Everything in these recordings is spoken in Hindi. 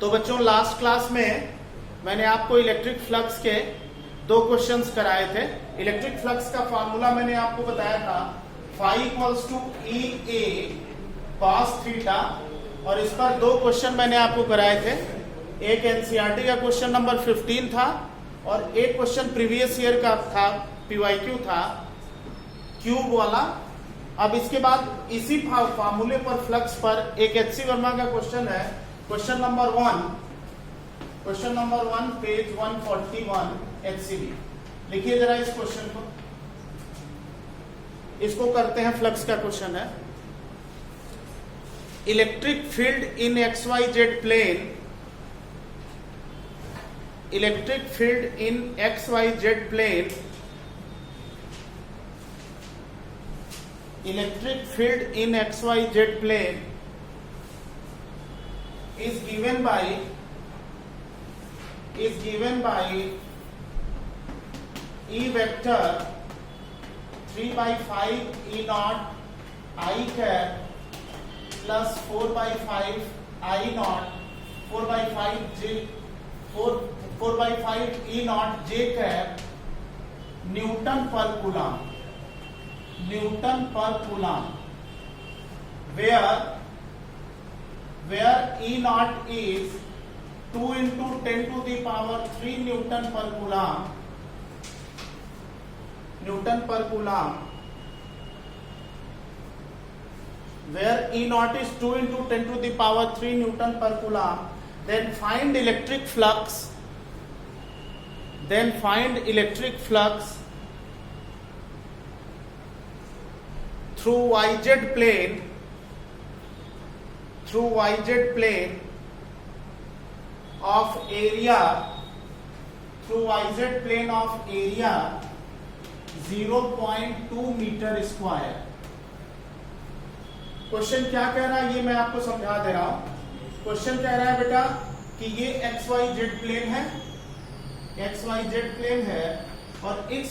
तो बच्चों लास्ट क्लास में मैंने आपको इलेक्ट्रिक फ्लक्स के दो क्वेश्चंस कराए थे। इलेक्ट्रिक फ्लक्स का फॉर्मूला मैंने आपको बताया था phi equals to E A cos theta, और इस पर दो क्वेश्चन मैंने आपको कराए थे। एक एनसीईआरटी का क्वेश्चन नंबर 15 था और एक क्वेश्चन प्रीवियस ईयर का था, पीवाईक्यू था, क्यूब वाला। अब इसके बाद इसी फॉर्मूले पर फ्लक्स पर एक एचसी वर्मा का क्वेश्चन है, क्वेश्चन नंबर 1 पेज 141 एचसीबी। लिखिए जरा इस क्वेश्चन को, इसको करते हैं, फ्लक्स का क्वेश्चन है। Electric field in X Y Z plane, electric field in X Y Z plane, electric field in xyz plane is given by E vector 3 by 5 E naught I cap plus 4 by 5 I naught 4 by 5 E naught J cap Newton per coulomb, where E naught is 2 into 10 to the power 3 Newton per coulomb, where E naught is 2 into 10 to the power 3 Newton per coulomb, then find electric flux, through yz plane of area 0.2 meter square. Question क्या कह रहा है ये मैं आपको समझा दे रहा हूं। क्वेश्चन कह रहा है बेटा कि ये XYZ प्लेन है और इस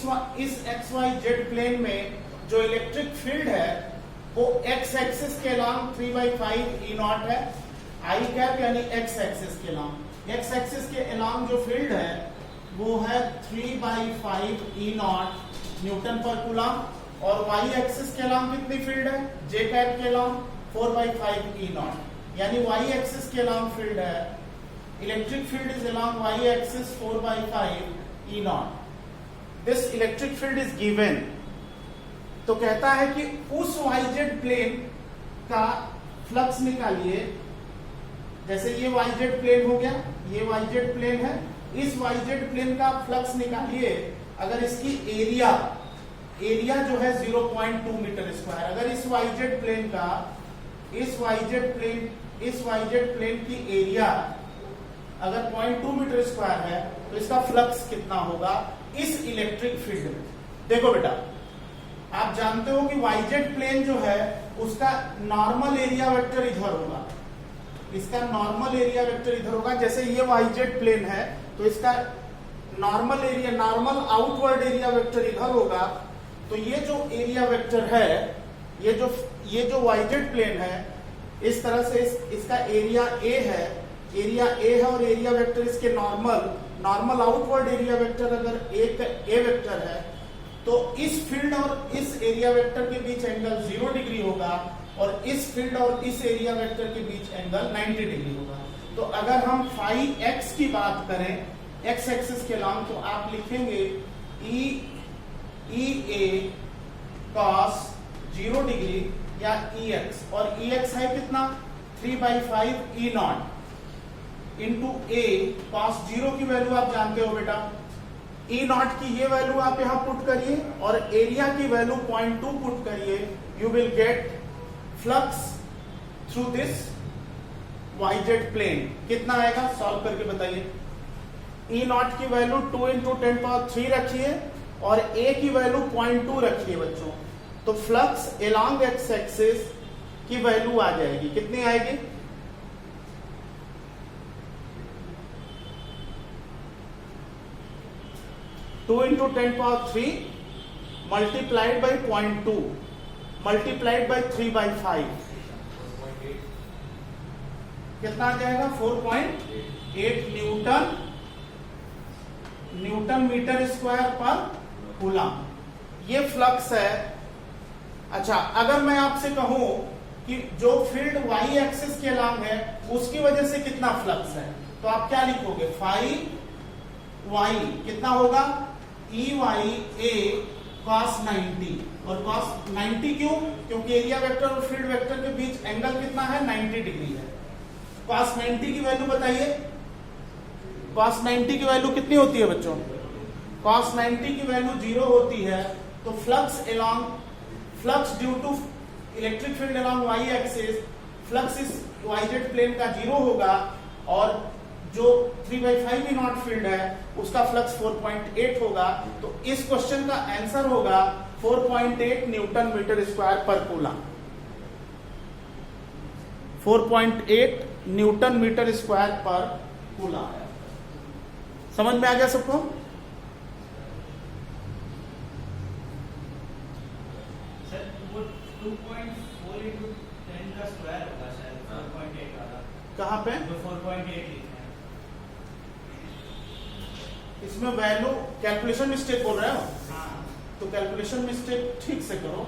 XYZ प्लेन में जो इलेक्ट्रिक फील्ड है वो x एक्सिस के अलोंग 3/5 E नॉट है, I कैप यानी x एक्सिस के अलोंग। x एक्सिस के अलोंग जो फील्ड है वो है 3/5 E नॉट न्यूटन पर कूलम, और y एक्सिस के अलोंग कितनी फील्ड है j कैप के अलोंग 4/5 E नॉट, यानी y एक्सिस के अलोंग फील्ड है, electric field is along y axis 4/5 E not. This electric field is given. तो कहता है कि उस YZ प्लेन का फ्लक्स निकालिए। जैसे ये YZ प्लेन हो गया, ये YZ प्लेन है, इस YZ प्लेन का फ्लक्स निकालिए। अगर इसकी एरिया जो है 0.2 मीटर स्क्वायर, अगर इस YZ प्लेन की एरिया अगर 0.2 मीटर स्क्वायर है तो इसका फ्लक्स कितना होगा इस इलेक्ट्रिक फील्ड में। देखो बेटा, आप जानते हो कि YZ प्लेन जो है उसका नॉर्मल एरिया वेक्टर इधर होगा, इसका नॉर्मल एरिया वेक्टर इधर होगा। जैसे ये YZ प्लेन है तो इसका नॉर्मल आउटवर्ड एरिया वेक्टर इधर होगा। तो ये जो एरिया वेक्टर है, ये जो YZ प्लेन है, इस तरह से इसका एरिया A है और एरिया वेक्टर इसके नॉर्मल आउटवर्ड एरिया वेक्टर अगर A वेक्टर है तो इस फील्ड और इस एरिया वेक्टर के बीच एंगल 0 डिग्री होगा और इस फील्ड और इस एरिया वेक्टर के बीच एंगल 90 डिग्री होगा। तो अगर हम फाई x की बात करें x एक्सिस के अलोंग, तो आप लिखेंगे E A cos 0 डिग्री या EX, और EX है कितना 3/5 E not into A cos 0 की वैल्यू आप जानते हो बेटा, E नॉट की ये वैल्यू आप यहां पुट करिए और एरिया की वैल्यू 0.2 पुट करिए, you will get flux through this YZ plane. कितना आएगा सॉल्व करके बताइए। E नॉट की वैल्यू 2 into 10³ रखिए और A की वैल्यू 0.2 रखिए बच्चों, तो फ्लक्स अलोंग x एक्सिस की वैल्यू आ जाएगी, कितनी आएगी 2 into 10³ multiplied by 0.2 multiplied by 3/5 कितना आ जाएगा 4.8 न्यूटन मीटर स्क्वायर पर कूलम। ये फ्लक्स है। अच्छा, अगर मैं आपसे कहूं कि जो फील्ड वाई एक्सिस के अलोंग है उसकी वजह से कितना फ्लक्स है, तो आप क्या लिखोगे, फाई वाई कितना होगा, ई वाई ए cos 90। और cos 90 क्यों, क्योंकि एरिया वेक्टर और फील्ड वेक्टर के बीच एंगल कितना है, 90 डिग्री है। cos 90 की वैल्यू बताइए, cos 90 की वैल्यू कितनी होती है बच्चों, cos 90 की वैल्यू 0 होती है। तो flux due to electric field along Y axis, flux इस वाईजेड प्लेन का 0 होगा, और जो 3/5 ई नॉट फील्ड है उसका फ्लक्स 4.8 होगा। तो इस क्वेश्चन का आंसर होगा 4.8 न्यूटन मीटर स्क्वायर पर कूलम। 4.8 न्यूटन मीटर स्क्वायर पर कूलम। समझ में आ गया सबको? सर वो 2.4 into 10 का स्क्वायर होगा शायद 4.8 वाला। कहाँ पे? जो 4.8 लिखा है इसमें वैल्यू कैलकुलेशन मिस्टेक बोल रहे हो? हाँ। तो कैलकुलेशन मिस्टेक ठीक से करो।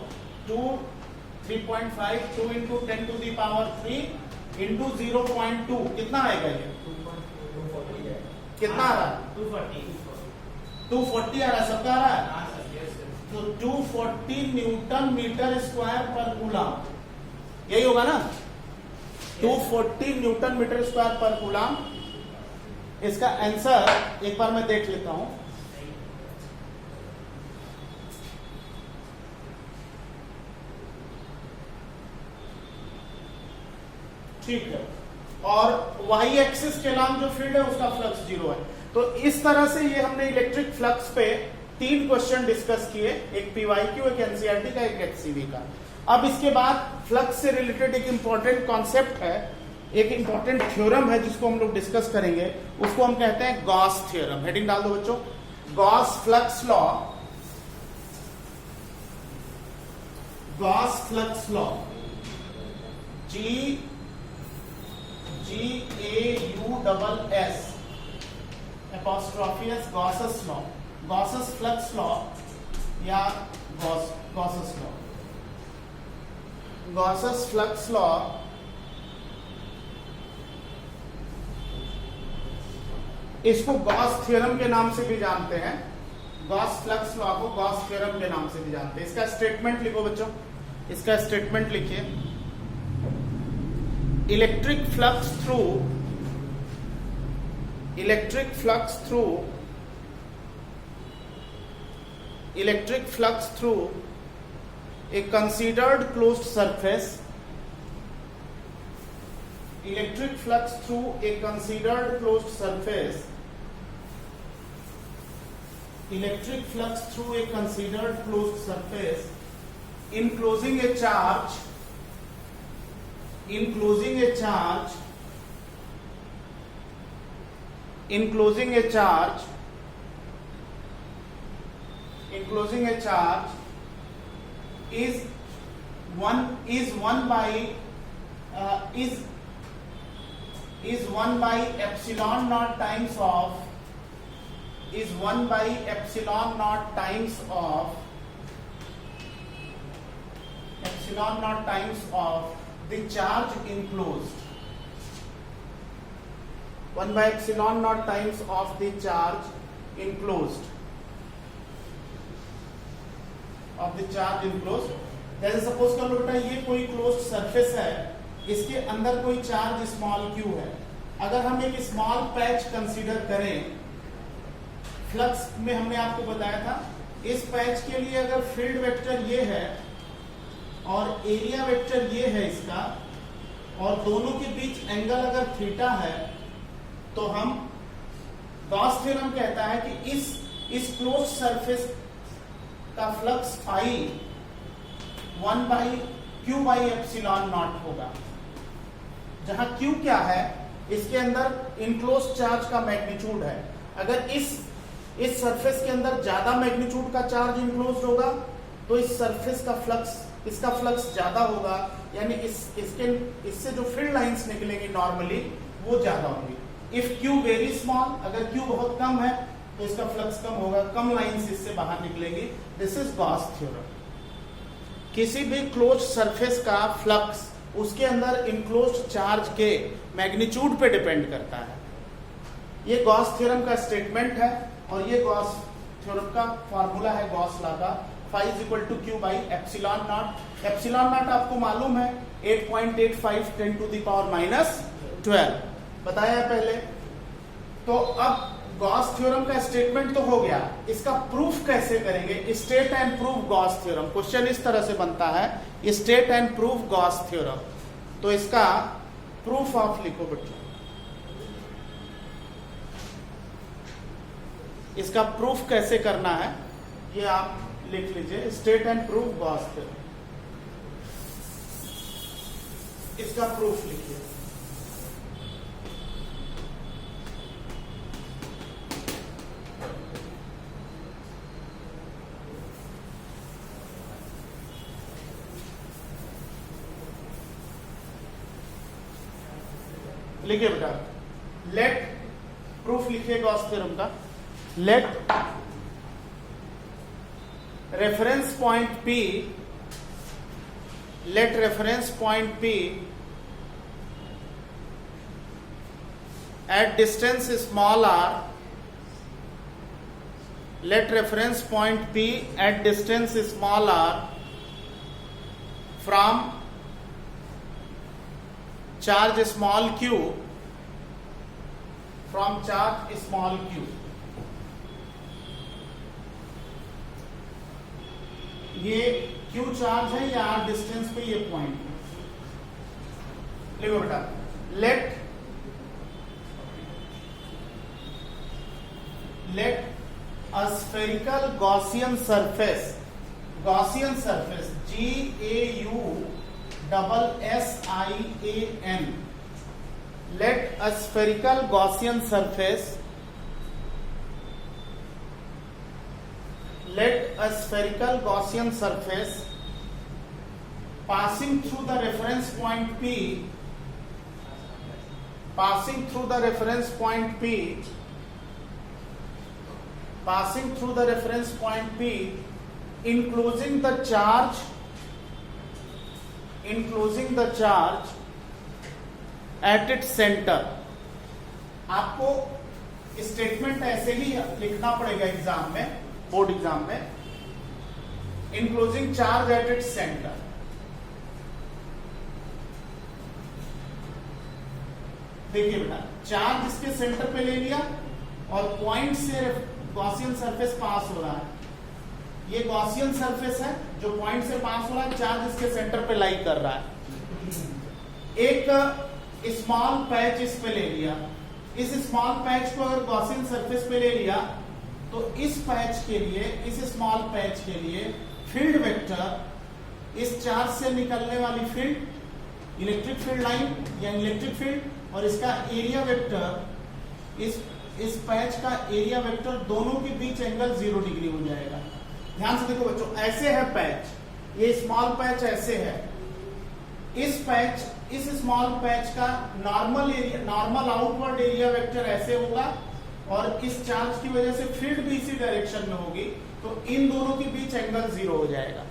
3.5 2 into 10 to the power 3 into 0.2 कितना आएगा ये? 240 कितना आ रहा है? 240 आ रहा है, सबका आ रहा है? हाँ सर, यस सर। तो 240 न्यूटन मीटर स्क्वायर पर कूलम, यही होगा ना? 240 न्यूटन मीटर स्क्वायर पर कूलम। इसका आंसर एक बार मैं देख लेता हूं। ठीक है, और वाई एक्सिस के अलोंग जो फील्ड है उसका फ्लक्स 0 है। तो इस तरह से ये हमने इलेक्ट्रिक फ्लक्स पे 3 क्वेश्चन डिस्कस किए, एक पीवाईक्यू, एक एनसीईआरटी का, एक एचसीवी का। अब इसके बाद फ्लक्स से रिलेटेड एक इंपॉर्टेंट कॉन्सेप्ट है, एक इंपॉर्टेंट थ्योरम है जिसको हम लोग डिस्कस करेंगे, उसको हम कहते हैं गॉस थ्योरम। हेडिंग डाल दो बच्चों, Gauss flux law. Gauss flux law, GAUSS apostrophe S, Gauss's law, Gauss's flux law या Gauss's law, Gauss's flux law. इसको गॉस थ्योरम के नाम से भी जानते हैं, गॉस फ्लक्स लॉ को गॉस थ्योरम के नाम से भी जानते हैं। इसका स्टेटमेंट लिखो बच्चों, इसका स्टेटमेंट लिखिए, electric flux through a considered closed surface, electric flux through a considered closed surface, electric flux through a considered closed surface enclosing a charge is 1 by epsilon naught times of the charge enclosed, 1 by epsilon naught times of the charge enclosed, जैसे सपोज कर लो बेटा, ये कोई क्लोज्ड सरफेस है, इसके अंदर कोई चार्ज स्मॉल q है। अगर हम एक स्मॉल पैच कंसीडर करें, फ्लक्स में हमने आपको बताया था, इस पैच के लिए अगर फील्ड वेक्टर ये है और एरिया वेक्टर ये है इसका, और दोनों के बीच एंगल अगर थीटा है, तो हम गॉस थ्योरम कहता है कि इस क्लोज्ड सरफेस का flux phi 1 by q by epsilon naught होगा, जहां q क्या है, इसके अंदर इनक्लोज चार्ज का मैग्नीट्यूड है। अगर इस सरफेस के अंदर ज्यादा मैग्नीट्यूड का चार्ज इनक्लोज होगा तो इस सरफेस का फ्लक्स, इसका फ्लक्स ज्यादा होगा, यानी इससे जो फील्ड लाइंस निकलेंगी नॉर्मली वो ज्यादा होंगी। इफ क्यू वेरी स्मॉल, अगर क्यू बहुत कम है तो इसका फ्लक्स कम होगा, कम लाइंस इससे बाहर निकलेगी। This is Gauss theorem. किसी भी क्लोज सरफेस का फ्लक्स उसके अंदर इनक्लोज्ड चार्ज के मैग्नीट्यूड पे डिपेंड करता है। ये गॉस थ्योरम का स्टेटमेंट है और ये गॉस थ्योरम का फॉर्मूला है गॉस लॉ का, phi is equal to q by epsilon naught। Epsilon not आपको मालूम है 8.85 10 to the power minus 12, बताया है पहले। तो अब गॉस थ्योरम का स्टेटमेंट तो हो गया, इसका प्रूफ कैसे करेंगे? State and prove Gauss theorem. Question इस तरह से बनता है, state and prove Gauss theorem. तो इसका प्रूफ ऑफ लिखो बच्चों, इसका प्रूफ कैसे करना है ये आप लिख लीजिए, state and prove Gauss theorem. इसका प्रूफ लिखिए। लिखिए बेटा, लेट, प्रूफ लिखिए गॉस थ्योरम का। Let reference point P, let reference point P at distance small r, let reference point P at distance small r from charge small q, from charge small q। ये Q चार्ज है या R डिस्टेंस पे ये पॉइंट है। लिखो बेटा, let a spherical Gaussian surface, Gaussian surface GAUSSIAN, let a spherical Gaussian surface, let a spherical Gaussian surface passing through the reference point P, passing through the reference point P, passing through the reference point P, enclosing the charge, enclosing the charge at its center। आपको स्टेटमेंट ऐसे ही लिखना पड़ेगा एग्जाम में, बोर्ड एग्जाम में। Enclosing charge at its centre, देखिए बेटा, चार्ज इसके सेंटर पे ले लिया और पॉइंट से गॉसियन सरफेस पास हो रहा है। ये गॉसियन सरफेस है जो पॉइंट से पास हो रहा है, चार्ज इसके सेंटर पे लाई कर रहा है। एक स्मॉल पैच इस पे ले लिया, इस स्मॉल पैच को अगर गॉसियन सरफेस पे ले लिया तो इस पैच के लिए, इस स्मॉल पैच के लिए फील्ड वेक्टर, इस चार्ज से निकलने वाली फील्ड, इलेक्ट्रिक फील्ड लाइन या इलेक्ट्रिक फील्ड, और इसका एरिया वेक्टर, इस पैच का एरिया वेक्टर, दोनों के बीच एंगल 0 डिग्री हो जाएगा। ध्यान से देखो बच्चों, ऐसे है पैच, ये स्मॉल पैच ऐसे है, इस पैच, इस स्मॉल पैच का normal area, normal outward area vector ऐसे होगा और इस चार्ज की वजह से फील्ड भी इसी डायरेक्शन में होगी, तो इन दोनों के बीच एंगल 0 हो जाएगा।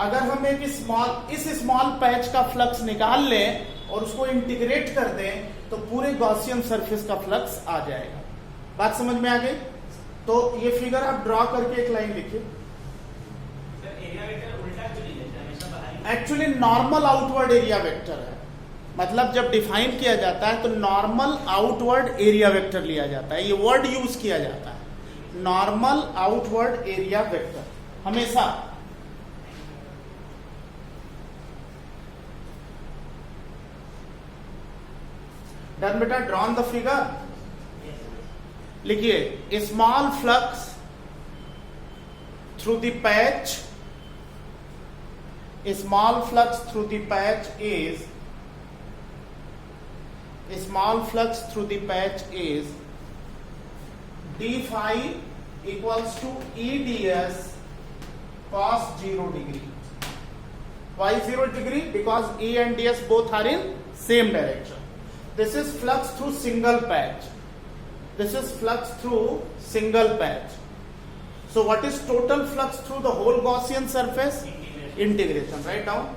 अगर हम एक इस स्मॉल पैच का फ्लक्स निकाल लें और उसको इंटीग्रेट कर दें तो पूरे गॉसियन सरफेस का फ्लक्स आ जाएगा। बात समझ में आ गई? तो ये फिगर आप ड्रॉ करके एक लाइन लिखिए। Actually normal outward area vector है, मतलब जब डिफाइन किया जाता है तो नॉर्मल आउटवर्ड एरिया वेक्टर लिया जाता है, ये वर्ड यूज किया जाता है, नॉर्मल आउटवर्ड एरिया वेक्टर हमेशा। डन बेटा, ड्रॉन द फिगर। लिखिए, small flux through the patch, small flux through the patch is, small flux through the patch is d phi equals to EDS cos 0 degree। y0 degree because E and ds both are in same direction. This is flux through single patch. This is flux through single patch. So what is total flux through the whole Gaussian surface? Integration. Write down.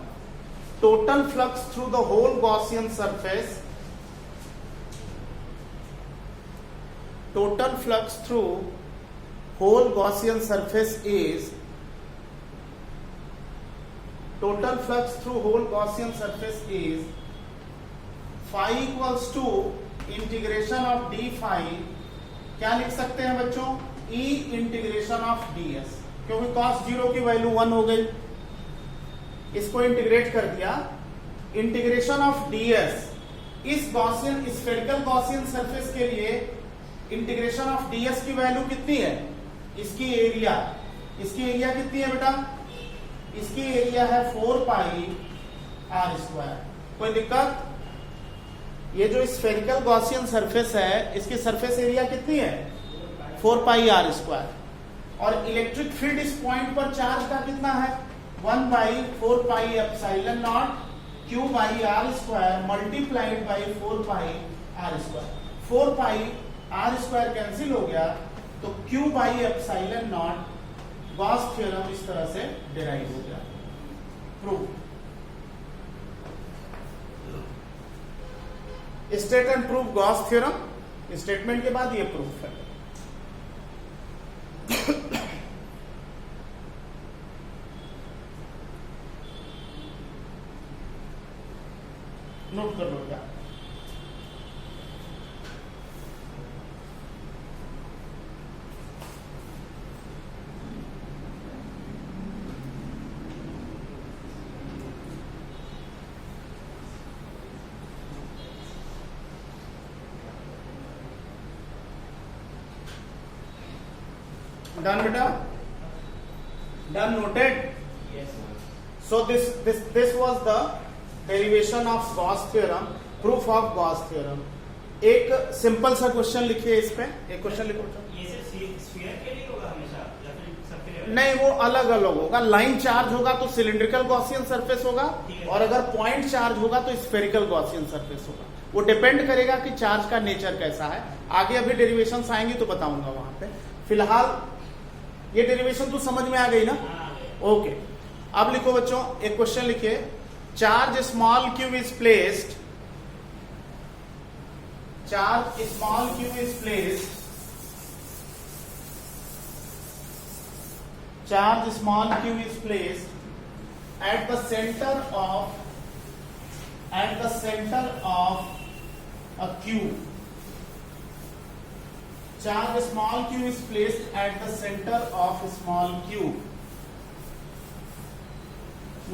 Total flux through the whole Gaussian surface. Total flux through whole Gaussian surface is phi equals to integration of D phi, क्या लिख सकते हैं बच्चों? E इंटीग्रेशन ऑफ ds, क्योंकि cos 0 की वैल्यू 1 हो गई, इसको इंटीग्रेट कर दिया. इंटीग्रेशन ऑफ ds इस गॉसियन स्फेरिकल गॉसियन सरफेस के लिए इंटीग्रेशन ऑफ ds की वैल्यू कितनी है? इसकी एरिया कितनी है बेटा? इसकी एरिया है 4 पाई आर स्क्वायर. कोई दिक्कत? ये जो स्फेरिकल गॉसियन सरफेस है, इसकी सरफेस एरिया कितनी है? 4 पाई आर स्क्वायर. और इलेक्ट्रिक फील्ड इस पॉइंट पर चार्ज का कितना है? 1 by 4 pi epsilon naught Q by R square multiplied by 4 pi R square. 4 pi R square cancel हो गया, तो Q by epsilon naught Gauss theorem इस तरह से डिराइव हो गया. Prove. State and prove Gauss theorem. Statement के बाद ये प्रूफ है. नोट कर लो क्या? Done, beta? Done, noted? Yes, sir. So this was the derivation of Gauss theorem, proof of Gauss theorem. एक सिंपल सा क्वेश्चन लिखिए इस पे. एक क्वेश्चन लिखो. ये सिर्फ स्फीयर के लिए होगा हमेशा या फिर सबके लिए? नहीं, वो अलग अलग होगा. लाइन चार्ज होगा तो सिलिंड्रिकल गॉसियन सरफेस होगा, और अगर पॉइंट चार्ज होगा तो स्फेरिकल गॉसियन सरफेस होगा. वो डिपेंड करेगा कि चार्ज का नेचर कैसा है. आगे अभी डेरिवेशंस आएंगी तो बताऊंगा वहां पे. फिलहाल ये डेरिवेशन तो समझ में आ गई ना? ओके. अब लिखो बच्चों, एक क्वेश्चन लिखिए. Charge small Q is placed. Charge small Q is placed. Charge small Q is placed at the centre of a cube. Charge small q is placed at the center of a small cube.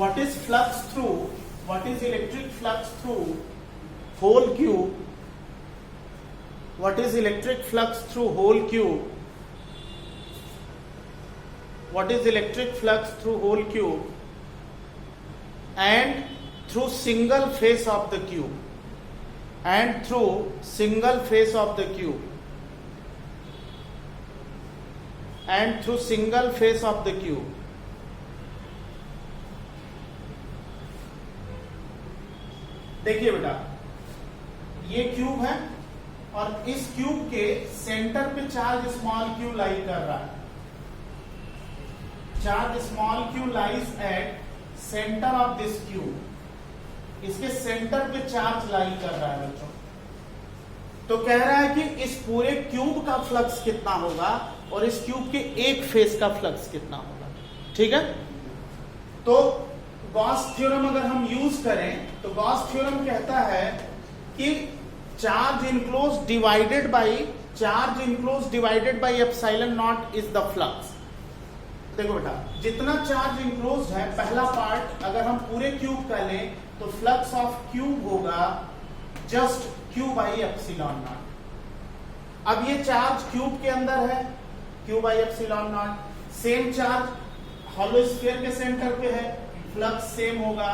What is flux through? What is electric flux through whole cube? What is electric flux through whole cube? What is electric flux through whole cube? And through single face of the cube. And through single face of the cube. And through single face of the cube. देखिए बेटा, ये क्यूब है और इस क्यूब के सेंटर पे चार्ज स्मॉल क्यू लाई कर रहा है. Charge small Q lies at centre of this cube. इसके सेंटर पे चार्ज लाई कर रहा है बच्चों. तो कह रहा है कि इस पूरे क्यूब का फ्लक्स कितना होगा और इस क्यूब के एक फेस का फ्लक्स कितना होगा. ठीक है? तो गॉस थ्योरम अगर हम यूज करें तो गॉस थ्योरम कहता है कि charge enclose divided by epsilon not is the flux. देखो बेटा, जितना चार्ज इनक्लोज है, पहला पार्ट अगर हम पूरे क्यूब का लें तो फ्लक्स ऑफ क्यूब होगा just Q by epsilon not. अब ये चार्ज क्यूब के अंदर है, Q by epsilon not. Same charge hollow sphere के सेंटर पे है, फ्लक्स सेम होगा.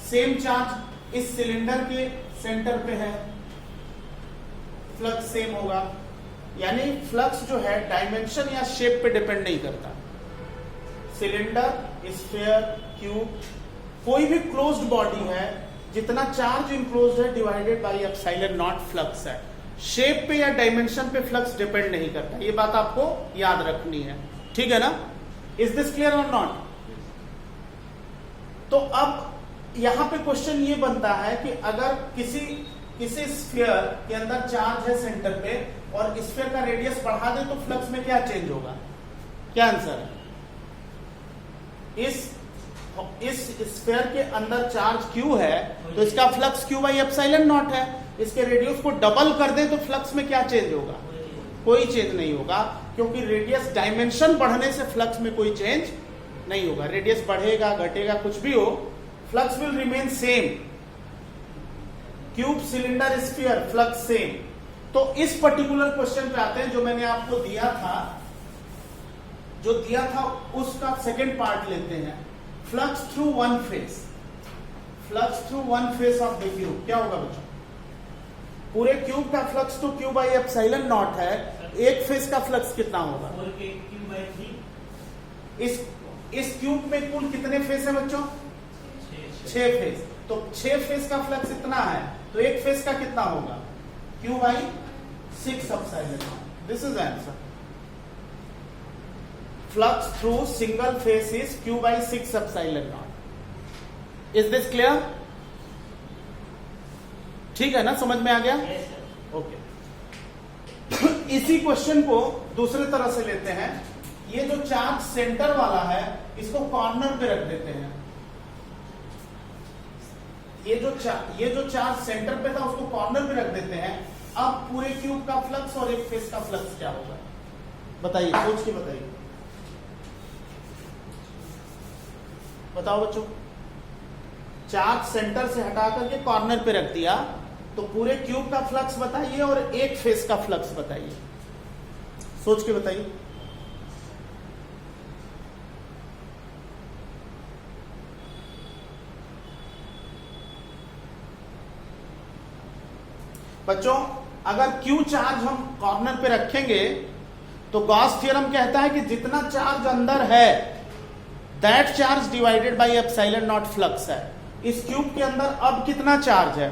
सेम चार्ज इस सिलेंडर के सेंटर पे है, फ्लक्स सेम होगा. यानी फ्लक्स जो है डायमेंशन या शेप पे डिपेंड नहीं करता. सिलेंडर, स्फीयर, क्यूब कोई भी क्लोज्ड बॉडी है, जितना चार्ज इनक्लोज्ड है divided by epsilon not flux है। शेप पे या डायमेंशन पे फ्लक्स डिपेंड नहीं करता, ये बात आपको याद रखनी है, ठीक है ना? इज दिस क्लियर और नॉट? तो अब यहां पे क्वेश्चन ये बनता है कि अगर किसी स्फीयर के अंदर चार्ज है सेंटर पे और स्फीयर का रेडियस बढ़ा दे तो फ्लक्स में क्या चेंज होगा? क्या आंसर है? इस स्फीयर के अंदर चार्ज Q है तो इसका flux Q by epsilon not है। इसके रेडियस को डबल कर दे तो फ्लक्स में क्या चेंज होगा? कोई चेंज नहीं होगा, क्योंकि रेडियस डायमेंशन बढ़ने से फ्लक्स में कोई चेंज नहीं होगा। रेडियस बढ़ेगा घटेगा कुछ भी हो, flux will remain same. Cube cylinder sphere flux same. तो इस पर्टिकुलर क्वेश्चन पे आते हैं जो मैंने आपको दिया था उसका सेकेंड पार्ट लेते हैं। Flux through one face, flux through one face of the cube क्या होगा बच्चों? पूरे क्यूब का फ्लक्स तो क्यू बाई एप्सिलॉन नॉट है, एक फेस का फ्लक्स कितना होगा? इस क्यूब में कुल कितने फेस है बच्चों? 6 फेस। तो 6 फेस का फ्लक्स इतना है, तो एक फेस का कितना होगा? Q by 6 epsilon not. This is answer. Flux through single phase is Q by 6 epsilon not. Is this clear? ठीक है ना, समझ में आ गया? ओके। इसी क्वेश्चन को दूसरे तरह से लेते हैं। ये जो चार्ज सेंटर वाला है इसको कॉर्नर पे रख देते हैं। ये जो चार्ज सेंटर पे था उसको कॉर्नर पे रख देते हैं। अब पूरे क्यूब का फ्लक्स और एक फेस का फ्लक्स क्या होगा? बताइए, सोच के बताइए। बताओ बच्चों। चार्ज सेंटर से हटा करके कॉर्नर पे रख दिया, तो पूरे क्यूब का फ्लक्स बताइए और एक फेस का फ्लक्स बताइए। सोच के बताइए। बच्चों, अगर Q चार्ज हम कॉर्नर पे रखेंगे तो गॉस थ्योरम कहता है कि जितना चार्ज अंदर है that charge divided by epsilon not flux है। इस क्यूब के अंदर अब कितना चार्ज है?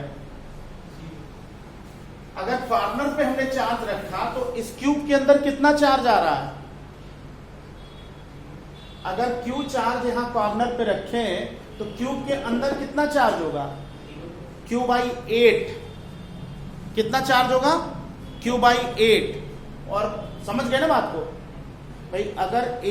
अगर कॉर्नर पे हमने चार्ज रखा तो इस क्यूब के अंदर कितना चार्ज आ रहा है? अगर Q चार्ज यहां कॉर्नर पे रखें तो क्यूब के अंदर कितना चार्ज होगा? Q by 8। कितना चार्ज होगा? Q by 8। और समझ गए ना बात को? भाई अगर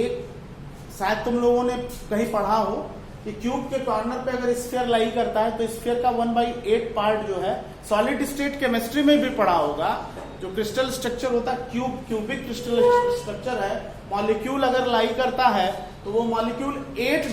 शायद तुम लोगों ने कहीं पढ़ा हो कि क्यूब के कॉर्नर पे अगर स्फीयर लाई करता है तो स्फीयर का 1/8 पार्ट जो है, सॉलिड स्टेट केमिस्ट्री में भी पढ़ा होगा, जो क्रिस्टल स्ट्रक्चर होता है क्यूबिक क्रिस्टल स्ट्रक्चर है, मॉलिक्यूल अगर लाई करता है तो वो मॉलिक्यूल 8